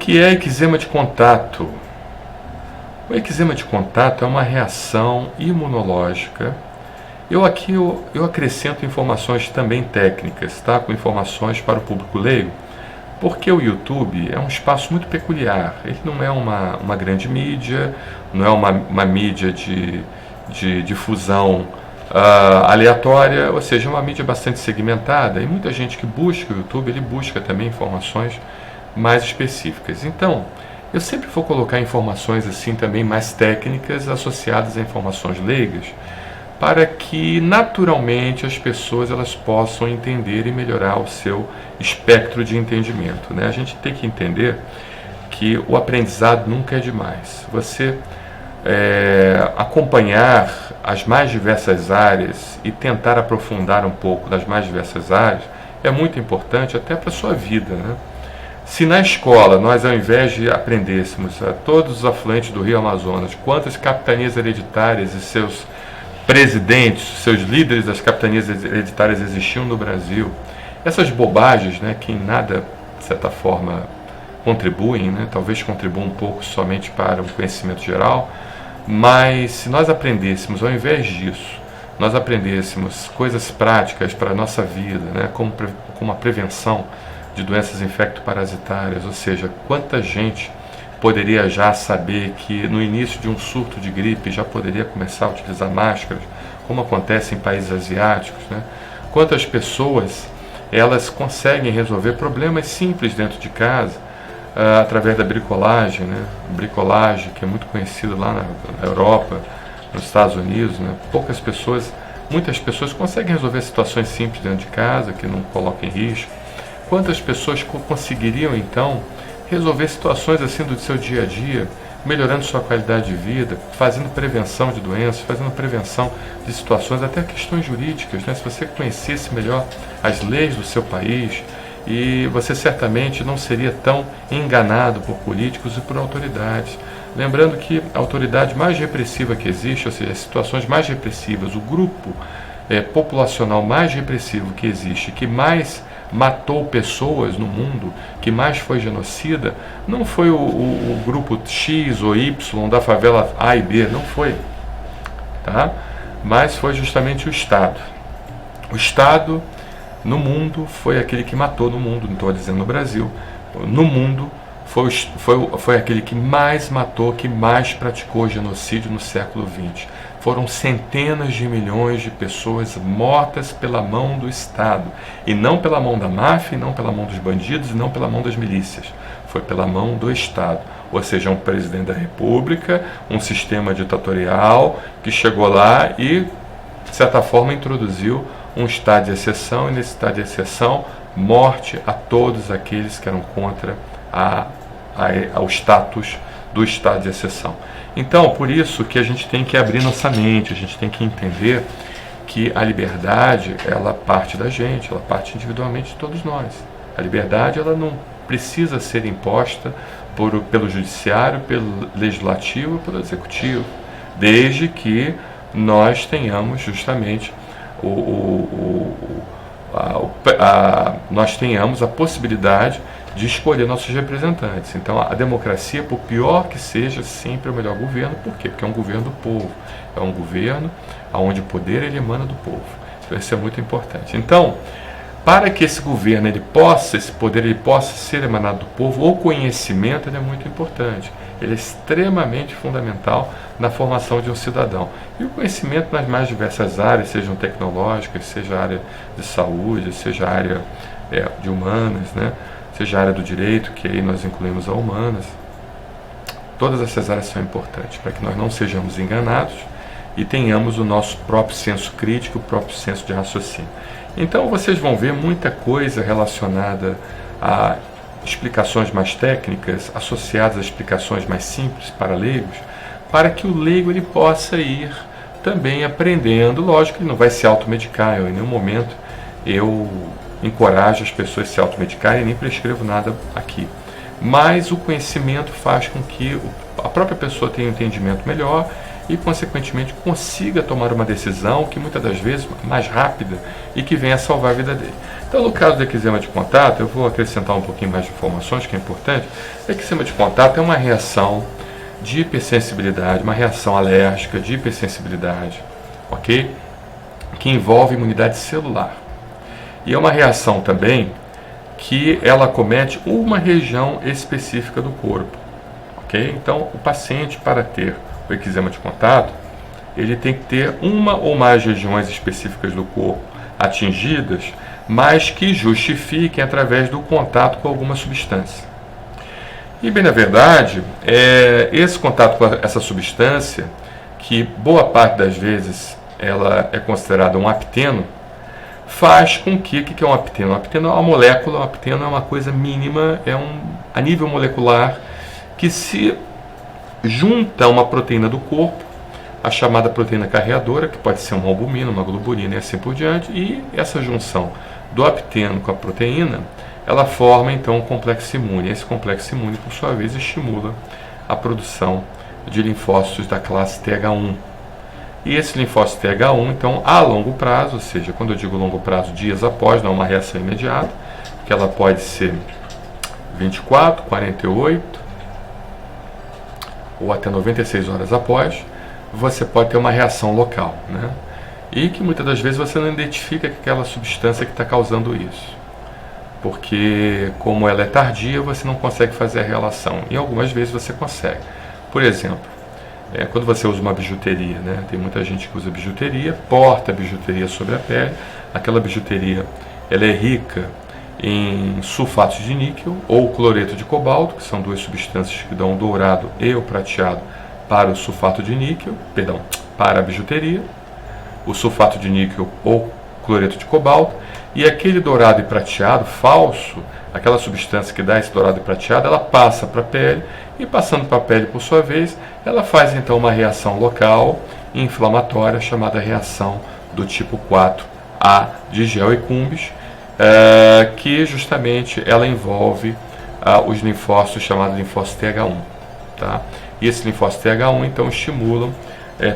que é eczema de contato? O eczema de contato é uma reação imunológica. Eu acrescento informações também técnicas, tá? Com informações para o público leigo, porque o YouTube é um espaço muito peculiar. Ele não é uma grande mídia, não é uma mídia de difusão aleatória, ou seja, é uma mídia bastante segmentada, e muita gente que busca o YouTube, ele busca também informações mais específicas. Então, eu sempre vou colocar informações assim também mais técnicas associadas a informações leigas, para que naturalmente as pessoas elas possam entender e melhorar o seu espectro de entendimento, né? A gente tem que entender que o aprendizado nunca é demais. Você acompanhar as mais diversas áreas e tentar aprofundar um pouco nas mais diversas áreas é muito importante até para a sua vida, né? Se na escola nós, ao invés de aprendêssemos todos os afluentes do Rio Amazonas, quantas capitanias hereditárias e seus presidentes, seus líderes das capitanias hereditárias existiam no Brasil, essas bobagens, né, que em nada, de certa forma, contribuem, né, talvez contribuam um pouco somente para o conhecimento geral, mas se nós aprendêssemos, ao invés disso, nós aprendêssemos coisas práticas para a nossa vida, né, como a prevenção de doenças infecto-parasitárias, ou seja, quanta gente poderia já saber que no início de um surto de gripe já poderia começar a utilizar máscaras, como acontece em países asiáticos, né? Quantas pessoas elas conseguem resolver problemas simples dentro de casa através da bricolagem, né? Bricolagem que é muito conhecida lá na Europa, nos Estados Unidos, né? Muitas pessoas conseguem resolver situações simples dentro de casa que não colocam em risco. Quantas pessoas conseguiriam então resolver situações assim do seu dia a dia, melhorando sua qualidade de vida, fazendo prevenção de doenças, fazendo prevenção de situações, até questões jurídicas, né? Se você conhecesse melhor as leis do seu país, e você certamente não seria tão enganado por políticos e por autoridades. Lembrando que a autoridade mais repressiva que existe, ou seja, as situações mais repressivas, o grupo populacional mais repressivo que existe, que mais matou pessoas no mundo, que mais foi genocida, não foi o grupo X ou Y da favela A e B, não foi, tá? Mas foi justamente o Estado. O Estado no mundo foi aquele que matou no mundo, não estou dizendo no Brasil, no mundo foi aquele que mais matou, que mais praticou genocídio no século XX. Foram centenas de milhões de pessoas mortas pela mão do Estado, e não pela mão da máfia, não pela mão dos bandidos, e não pela mão das milícias. Foi pela mão do Estado, ou seja, um presidente da República, um sistema ditatorial que chegou lá e, de certa forma, introduziu um estado de exceção, e nesse estado de exceção, morte a todos aqueles que eram contra ao status do estado de exceção. Então, por isso que a gente tem que abrir nossa mente, a gente tem que entender que a liberdade, ela parte da gente, ela parte individualmente de todos nós. A liberdade, ela não precisa ser imposta pelo judiciário, pelo legislativo, pelo executivo, desde que nós tenhamos justamente nós tenhamos a possibilidade de escolher nossos representantes. Então, a democracia, por pior que seja, sempre é o melhor governo. Por quê? Porque é um governo do povo. É um governo onde o poder ele emana do povo. Isso é muito importante. Então, para que esse governo, esse poder ele possa ser emanado do povo, o conhecimento ele é muito importante. Ele é extremamente fundamental na formação de um cidadão. E o conhecimento nas mais diversas áreas, sejam tecnológicas, seja a área de saúde, seja a área de humanas, né? Seja a área do direito, que aí nós incluímos a humanas. Todas essas áreas são importantes para que nós não sejamos enganados e tenhamos o nosso próprio senso crítico, o próprio senso de raciocínio. Então vocês vão ver muita coisa relacionada a explicações mais técnicas, associadas a explicações mais simples para leigos, para que o leigo ele possa ir também aprendendo. Lógico que ele não vai se automedicar, em nenhum momento eu encorajo as pessoas a se automedicarem, nem prescrevo nada aqui. Mas o conhecimento faz com que a própria pessoa tenha um entendimento melhor e, consequentemente, consiga tomar uma decisão que muitas das vezes mais rápida e que venha salvar a vida dele. Então, no caso do eczema de contato, eu vou acrescentar um pouquinho mais de informações, que é importante. O eczema de contato é uma reação de hipersensibilidade, uma reação alérgica de hipersensibilidade, ok? Que envolve imunidade celular. E é uma reação também que ela acomete uma região específica do corpo, ok? Então, o paciente, para ter o eczema de contato, ele tem que ter uma ou mais regiões específicas do corpo atingidas, mas que justifiquem através do contato com alguma substância. E, bem na verdade, esse contato com essa substância, que boa parte das vezes ela é considerada um apteno, faz com que, o que é um apteno? Um apteno é uma molécula, um apteno é uma coisa mínima, a nível molecular, que se junta a uma proteína do corpo, a chamada proteína carreadora, que pode ser uma albumina, uma globulina e assim por diante, e essa junção do apteno com a proteína, ela forma então um complexo imune. Esse complexo imune, por sua vez, estimula a produção de linfócitos da classe TH1. E esse linfócito TH1, então, a longo prazo, ou seja, quando eu digo longo prazo, dias após, não é uma reação imediata, que ela pode ser 24, 48 ou até 96 horas após, você pode ter uma reação local, né? E que muitas das vezes você não identifica aquela substância que está causando isso, porque como ela é tardia, você não consegue fazer a relação, e algumas vezes você consegue. Por exemplo, quando você usa uma bijuteria, né? Tem muita gente que usa bijuteria, porta a bijuteria sobre a pele, aquela bijuteria ela é rica em sulfatos de níquel ou cloreto de cobalto, que são duas substâncias que dão o dourado e o prateado para o sulfato de níquel, para a bijuteria, o sulfato de níquel ou cloreto de cobalto, e aquele dourado e prateado falso, aquela substância que dá esse dourado e prateado, ela passa para a pele, e passando para a pele por sua vez, ela faz então uma reação local inflamatória chamada reação do tipo 4A de gel e cumbis, que justamente ela envolve os linfócitos chamados linfócito TH1, tá? E esse linfócito TH1 então estimulam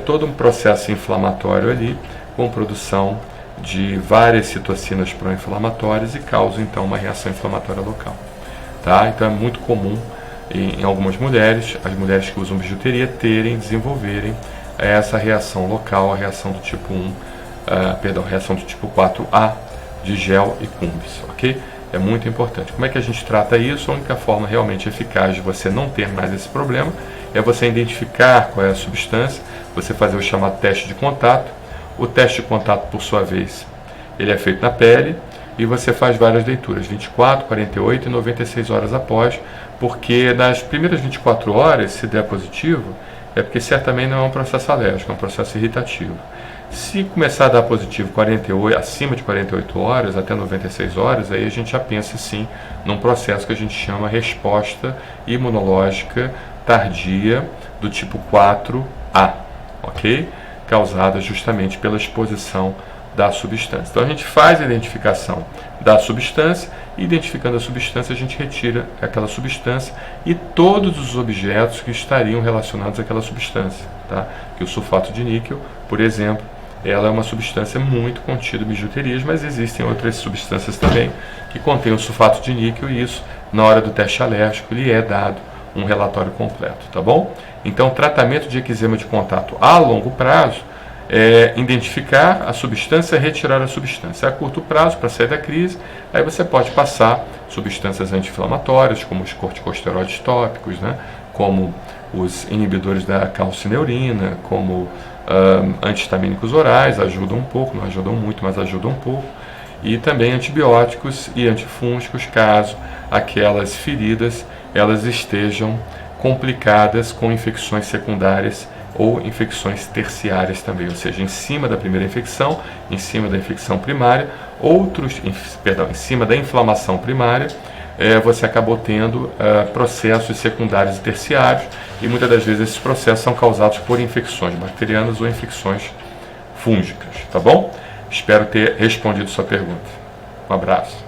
todo um processo inflamatório ali, com produção de várias citocinas pró-inflamatórias e causa então uma reação inflamatória local, tá? Então é muito comum em algumas mulheres, as mulheres que usam bijuteria, desenvolverem essa reação local, a reação do tipo 1, reação do tipo 4A de gel e cumbis, ok? É muito importante. Como é que a gente trata isso? A única forma realmente eficaz de você não ter mais esse problema é você identificar qual é a substância, você fazer o chamado teste de contato. O teste de contato, por sua vez, ele é feito na pele e você faz várias leituras, 24, 48 e 96 horas após, porque nas primeiras 24 horas, se der positivo, é porque certamente não é um processo alérgico, é um processo irritativo. Se começar a dar positivo acima de 48 horas, até 96 horas, aí a gente já pensa sim num processo que a gente chama resposta imunológica tardia do tipo 4A, ok? Causada justamente pela exposição da substância. Então a gente faz a identificação da substância, e identificando a substância a gente retira aquela substância e todos os objetos que estariam relacionados àquela substância, tá? Que o sulfato de níquel, por exemplo, ela é uma substância muito contida em bijuterias, mas existem outras substâncias também que contêm o sulfato de níquel, e isso, na hora do teste alérgico, lhe é dado um relatório completo, tá bom? Então, tratamento de eczema de contato a longo prazo é identificar a substância, retirar a substância. A curto prazo, para sair da crise, aí você pode passar substâncias anti-inflamatórias, como os corticosteroides tópicos, né? Como os inibidores da calcineurina, como antihistamínicos orais, ajudam um pouco, não ajudam muito, mas ajudam um pouco, e também antibióticos e antifúngicos, caso aquelas feridas elas estejam complicadas com infecções secundárias ou infecções terciárias também, ou seja, em cima da primeira infecção, em cima da infecção primária, em cima da inflamação primária, você acabou tendo processos secundários e terciários, e muitas das vezes esses processos são causados por infecções bacterianas ou infecções fúngicas, tá bom? Espero ter respondido sua pergunta. Um abraço.